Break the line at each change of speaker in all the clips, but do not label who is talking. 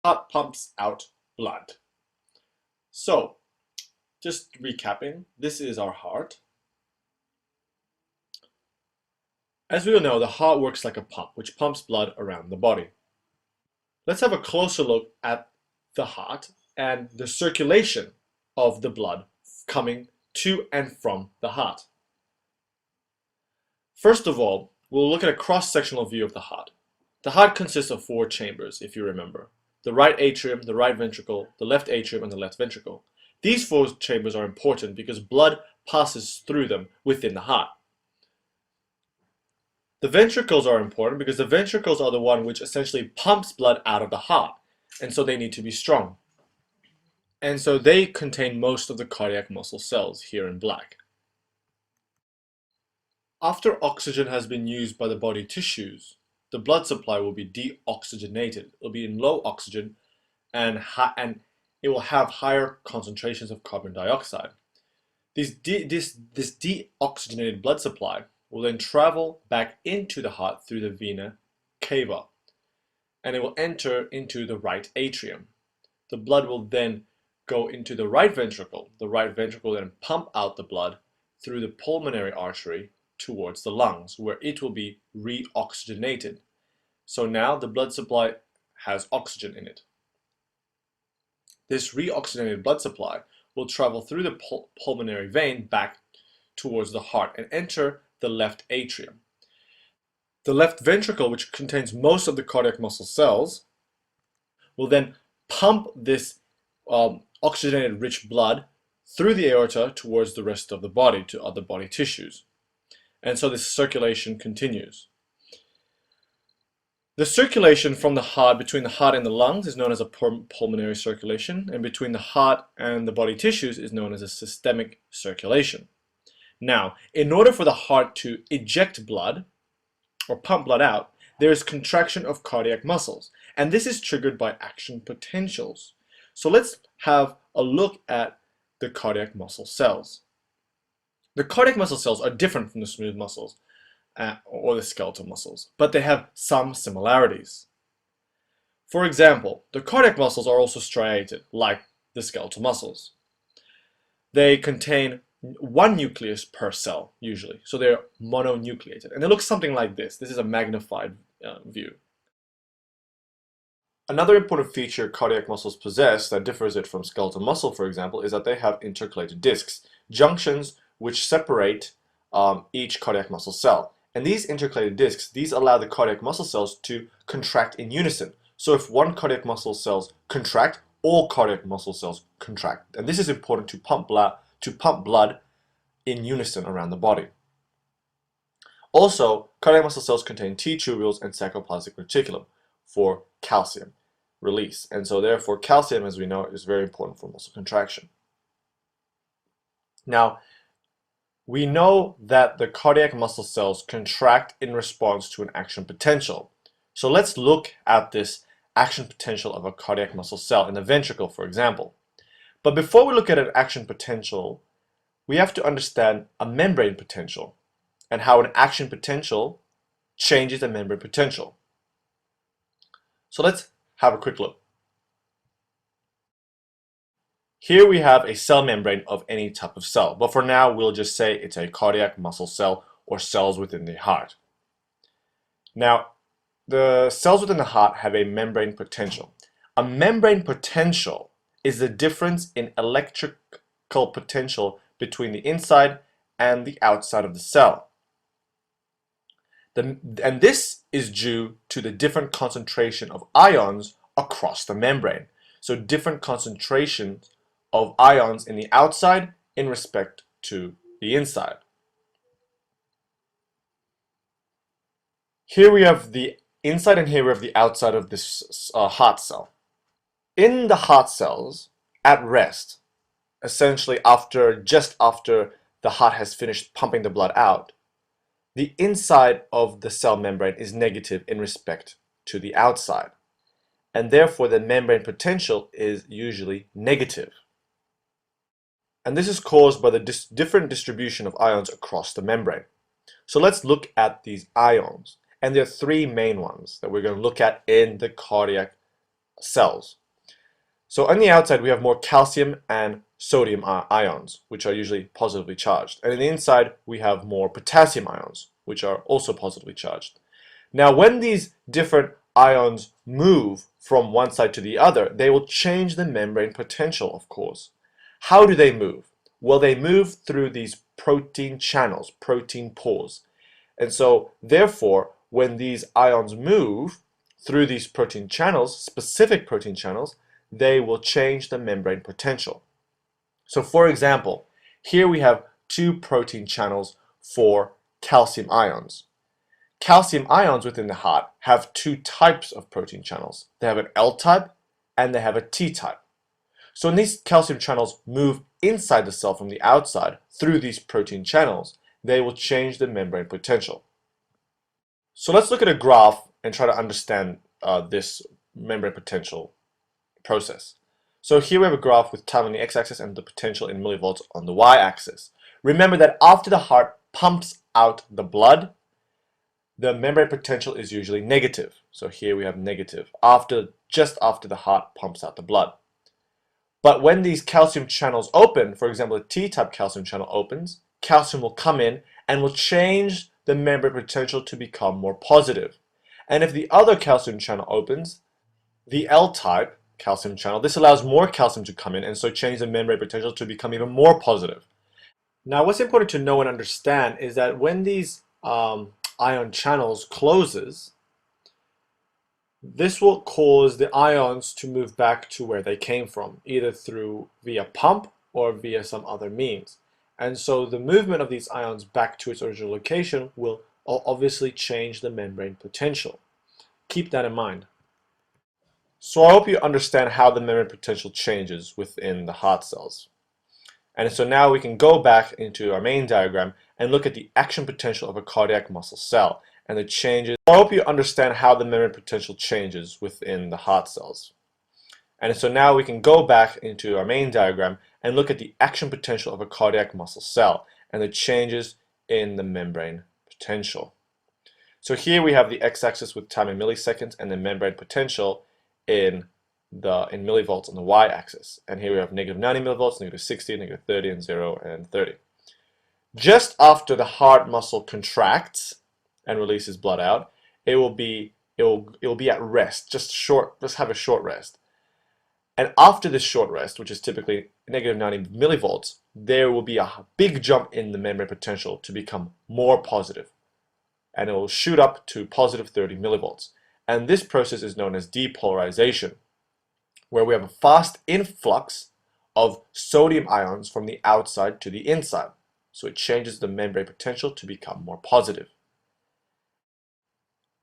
heart pumps out blood. So, just recapping, this is our heart. As we all know, the heart works like a pump, which pumps blood around the body. Let's have a closer look at the heart and the circulation of the blood coming to and from the heart. First of all, we'll look at a cross-sectional view of the heart. The heart consists of 4 chambers, if you remember. The right atrium, the right ventricle, the left atrium, and the left ventricle. These 4 chambers are important because blood passes through them within the heart. The ventricles are important because the ventricles are the one which essentially pumps blood out of the heart, and so they need to be strong. And so they contain most of the cardiac muscle cells, here in black. After oxygen has been used by the body tissues, the blood supply will be deoxygenated. It will be in low oxygen and it will have higher concentrations of carbon dioxide. This deoxygenated blood supply will then travel back into the heart through the vena cava, and it will enter into the right atrium. The blood will then go into the right ventricle. The right ventricle will then pump out the blood through the pulmonary artery towards the lungs, where it will be reoxygenated. So now the blood supply has oxygen in it. This reoxygenated blood supply will travel through the pulmonary vein back towards the heart and enter the left atrium. The left ventricle, which contains most of the cardiac muscle cells, will then pump this oxygenated rich blood through the aorta towards the rest of the body, to other body tissues. And so this circulation continues. The circulation from the heart, between the heart and the lungs, is known as a pulmonary circulation, and between the heart and the body tissues is known as a systemic circulation. Now, in order for the heart to eject blood, or pump blood out, there is contraction of cardiac muscles, and this is triggered by action potentials. So let's have a look at the cardiac muscle cells. The cardiac muscle cells are different from the smooth muscles or the skeletal muscles, but they have some similarities. For example, the cardiac muscles are also striated, like the skeletal muscles. They contain 1 nucleus per cell, usually, so they're mononucleated, and they look something like this. This is a magnified view. Another important feature cardiac muscles possess that differs it from skeletal muscle, for example, is that they have intercalated discs, junctions which separate each cardiac muscle cell. And these intercalated discs, these allow the cardiac muscle cells to contract in unison. So if one cardiac muscle cells contract, all cardiac muscle cells contract. And this is important to pump blood in unison around the body. Also, cardiac muscle cells contain T tubules and sarcoplasmic reticulum for calcium release. And so therefore calcium, as we know, is very important for muscle contraction. Now, we know that the cardiac muscle cells contract in response to an action potential. So let's look at this action potential of a cardiac muscle cell in the ventricle, for example. But before we look at an action potential, we have to understand a membrane potential and how an action potential changes a membrane potential. So let's have a quick look. Here we have a cell membrane of any type of cell, but for now we'll just say it's a cardiac muscle cell or cells within the heart. Now, the cells within the heart have a membrane potential. A membrane potential is the difference in electrical potential between the inside and the outside of the cell. And this is due to the different concentration of ions across the membrane. So different concentrations of ions in the outside in respect to the inside. Here we have the inside and here we have the outside of this heart cell. In the heart cells, at rest, essentially just after the heart has finished pumping the blood out, the inside of the cell membrane is negative in respect to the outside, and therefore the membrane potential is usually negative. And this is caused by the different distribution of ions across the membrane. So let's look at these ions, and there are 3 main ones that we're going to look at in the cardiac cells. So on the outside we have more calcium and sodium ions, which are usually positively charged. And on the inside we have more potassium ions, which are also positively charged. Now when these different ions move from one side to the other, they will change the membrane potential, of course. How do they move? Well, they move through these protein channels, protein pores. And so, therefore, when these ions move through these protein channels, specific protein channels, they will change the membrane potential. So, for example, here we have two protein channels for calcium ions. Calcium ions within the heart have two types of protein channels. They have an L type and they have a T type. So when these calcium channels move inside the cell from the outside through these protein channels, they will change the membrane potential. So let's look at a graph and try to understand this membrane potential process. So here we have a graph with time on the x-axis and the potential in millivolts on the y-axis. Remember that after the heart pumps out the blood, the membrane potential is usually negative. So here we have negative, just after the heart pumps out the blood. But when these calcium channels open, for example, a T-type calcium channel opens, calcium will come in and will change the membrane potential to become more positive. And if the other calcium channel opens, the L-type calcium channel, this allows more calcium to come in and so change the membrane potential to become even more positive. Now, what's important to know and understand is that when these ion channels closes, this will cause the ions to move back to where they came from, either via pump or via some other means. And so the movement of these ions back to its original location will obviously change the membrane potential. Keep that in mind. So I hope you understand how the membrane potential changes within the heart cells. And so now we can go back into our main diagram and look at the action potential of a cardiac muscle cell and the changes. I hope you understand how the membrane potential changes within the heart cells. And so now we can go back into our main diagram and look at the action potential of a cardiac muscle cell and the changes in the membrane potential. So here we have the x-axis with time in milliseconds and the membrane potential in millivolts on the y-axis. And here we have negative 90 millivolts, negative 60, negative 30, and 0, and 30. Just after the heart muscle contracts and releases blood out, it will be at rest, just have a short rest. And after this short rest, which is typically negative 90 millivolts, there will be a big jump in the membrane potential to become more positive. And it will shoot up to positive 30 millivolts. And this process is known as depolarization, where we have a fast influx of sodium ions from the outside to the inside. So it changes the membrane potential to become more positive.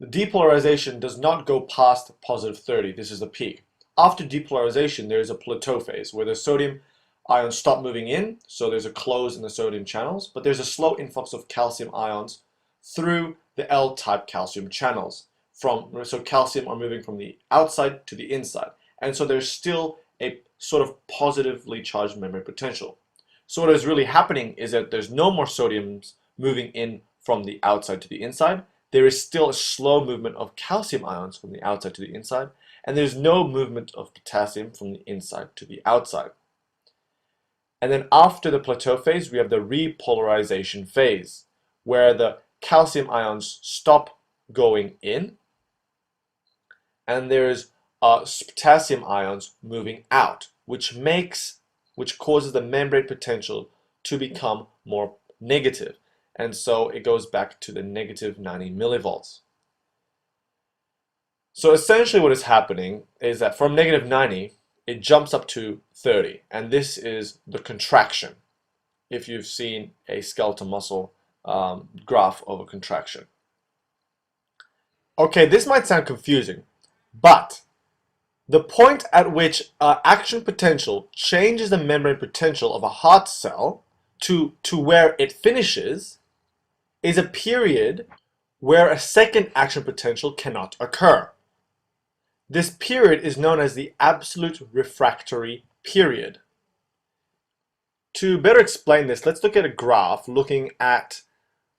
The depolarization does not go past positive 30. This is the peak. After depolarization, there is a plateau phase where the sodium ions stop moving in, so there's a close in the sodium channels, but there's a slow influx of calcium ions through the L-type calcium channels. So calcium are moving from the outside to the inside. And so there's still a sort of positively charged membrane potential. So what is really happening is that there's no more sodiums moving in from the outside to the inside. There is still a slow movement of calcium ions from the outside to the inside. And there's no movement of potassium from the inside to the outside. And then after the plateau phase, we have the repolarization phase, where the calcium ions stop going in and there's potassium ions moving out, which causes the membrane potential to become more negative. And so it goes back to the negative 90 millivolts. So essentially what is happening is that from negative 90, it jumps up to 30. And this is the contraction, if you've seen a skeletal muscle graph of a contraction. Okay, this might sound confusing, but the point at which action potential changes the membrane potential of a heart cell to where it finishes is a period where a second action potential cannot occur. This period is known as the absolute refractory period. To better explain this, let's look at a graph looking at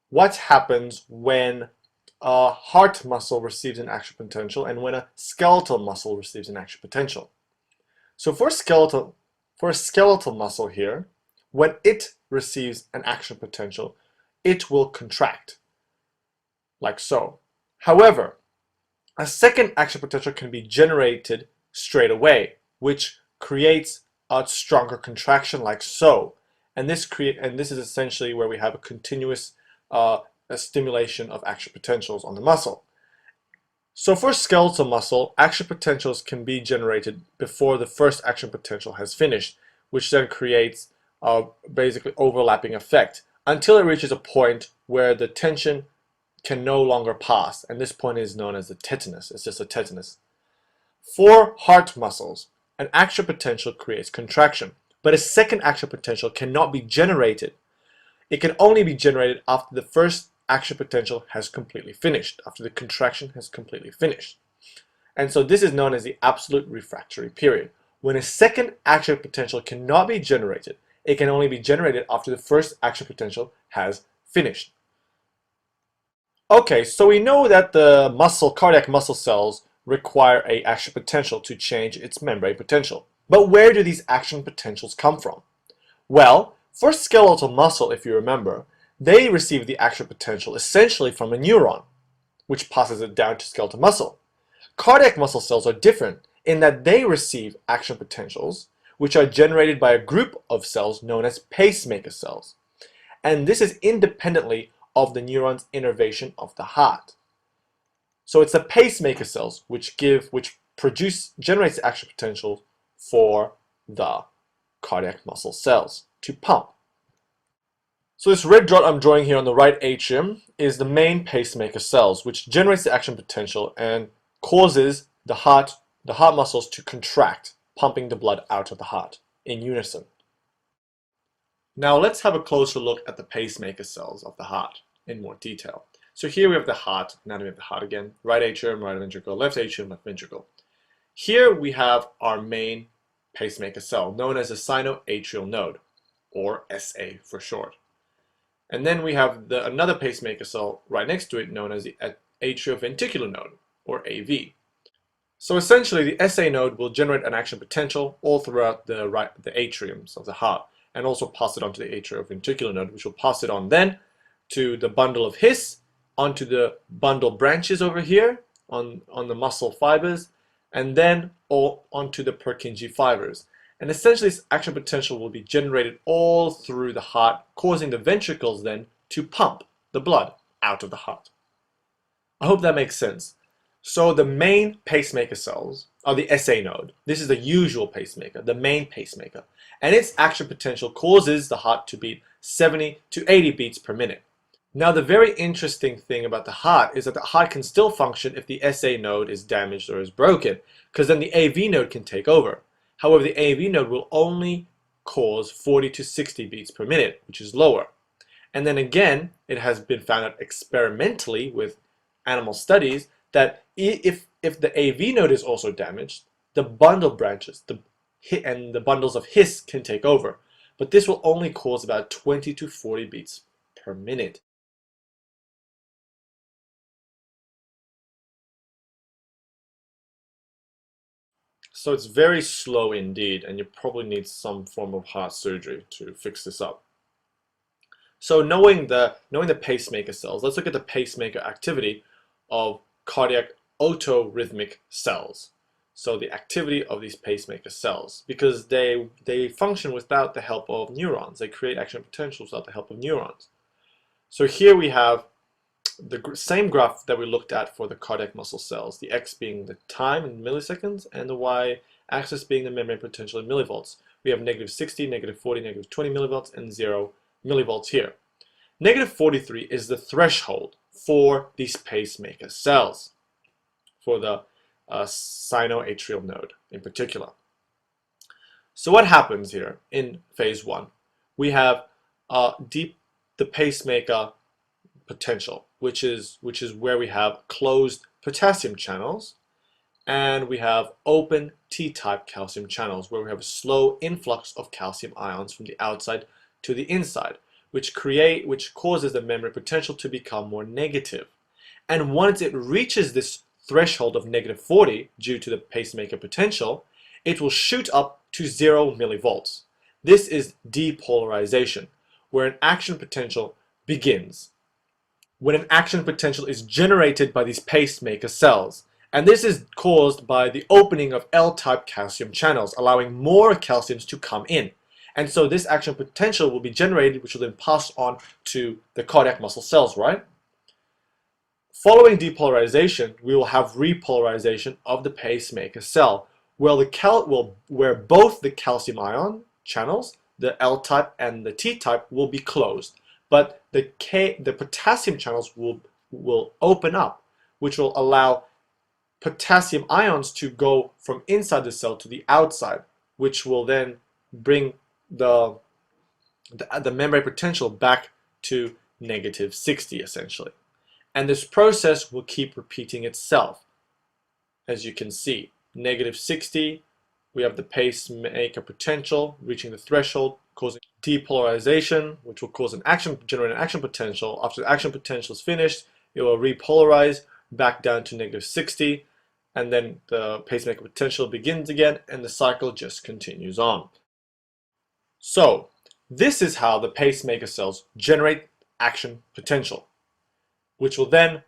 what happens when a heart muscle receives an action potential and when a skeletal muscle receives an action potential. So for a skeletal muscle here, when it receives an action potential, it will contract, like so. However, a second action potential can be generated straight away, which creates a stronger contraction, like so. And this is essentially where we have a continuous a stimulation of action potentials on the muscle. So for skeletal muscle, action potentials can be generated before the first action potential has finished, which then creates a basically overlapping effect until it reaches a point where the tension can no longer pass, and this point is known as the tetanus. It's just a tetanus. For heart muscles, an action potential creates contraction, but a second action potential cannot be generated. It can only be generated after the first action potential has completely finished, after the contraction has completely finished. And so this is known as the absolute refractory period. When a second action potential cannot be generated, it can only be generated after the first action potential has finished. Okay, so we know that the cardiac muscle cells require an action potential to change its membrane potential. But where do these action potentials come from? Well, for skeletal muscle, if you remember, they receive the action potential essentially from a neuron, which passes it down to skeletal muscle. Cardiac muscle cells are different in that they receive action potentials, which are generated by a group of cells known as pacemaker cells. And this is independently of the neuron's innervation of the heart. So it's the pacemaker cells which generates the action potential for the cardiac muscle cells to pump. So this red dot I'm drawing here on the right atrium is the main pacemaker cells, which generates the action potential and causes the heart muscles to contract, pumping the blood out of the heart in unison. Now let's have a closer look at the pacemaker cells of the heart in more detail. So here we have the heart, anatomy of the heart again, right atrium, right ventricle, left atrium, left ventricle. Here we have our main pacemaker cell, known as the sinoatrial node, or SA for short. And then we have another pacemaker cell right next to it, known as the atrioventricular node, or AV. So essentially, the SA node will generate an action potential all throughout the atriums of the heart, and also pass it on to the atrioventricular node, which will pass it on then to the bundle of His, onto the bundle branches over here, on the muscle fibers, and then onto the Purkinje fibers. And essentially this action potential will be generated all through the heart, causing the ventricles then to pump the blood out of the heart. I hope that makes sense. So the main pacemaker cells are the SA node. This is the usual pacemaker, the main pacemaker. And its action potential causes the heart to beat 70 to 80 beats per minute. Now the very interesting thing about the heart is that the heart can still function if the SA node is damaged or is broken, because then the AV node can take over. However, the AV node will only cause 40 to 60 beats per minute, which is lower. And then again, it has been found out experimentally with animal studies that if the AV node is also damaged, the bundle branches and the bundles of His can take over. But this will only cause about 20 to 40 beats per minute. So it's very slow indeed, and you probably need some form of heart surgery to fix this up. So knowing the pacemaker cells, let's look at the pacemaker activity of cardiac autorhythmic cells. So the activity of these pacemaker cells, because they function without the help of neurons. They create action potentials without the help of neurons. So here we have the same graph that we looked at for the cardiac muscle cells, the x being the time in milliseconds and the y-axis being the membrane potential in millivolts. We have negative 60, negative 40, negative 20 millivolts, and 0 millivolts here. Negative 43 is the threshold for these pacemaker cells, for the sinoatrial node in particular. So what happens here in phase 1? We have the pacemaker potential, which is where we have closed potassium channels, and we have open T-type calcium channels, where we have a slow influx of calcium ions from the outside to the inside, which causes the membrane potential to become more negative. And once it reaches this threshold of -40 due to the pacemaker potential, it will shoot up to 0 millivolts. This is depolarization, where an action potential begins. When an action potential is generated by these pacemaker cells, and this is caused by the opening of L-type calcium channels, allowing more calciums to come in. And so this action potential will be generated, which will then pass on to the cardiac muscle cells, right? Following depolarization, we will have repolarization of the pacemaker cell, where both the calcium ion channels, the L-type and the T-type, will be closed, but the potassium channels will open up, which will allow potassium ions to go from inside the cell to the outside, which will then bring the membrane potential back to -60 essentially. And this process will keep repeating itself. As you can see, -60, we have the pacemaker potential reaching the threshold, causing depolarization, which will cause generate an action potential. After the action potential is finished, it will repolarize back down to -60, and then the pacemaker potential begins again, and the cycle just continues on. So, this is how the pacemaker cells generate action potential, which will then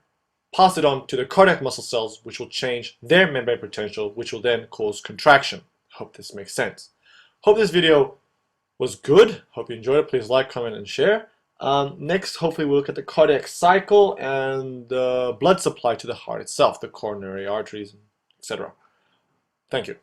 pass it on to the cardiac muscle cells, which will change their membrane potential, which will then cause contraction. Hope this makes sense. Hope this video was good. Hope you enjoyed it. Please like, comment, and share. Next, hopefully we'll look at the cardiac cycle and the blood supply to the heart itself, the coronary arteries, etc. Thank you.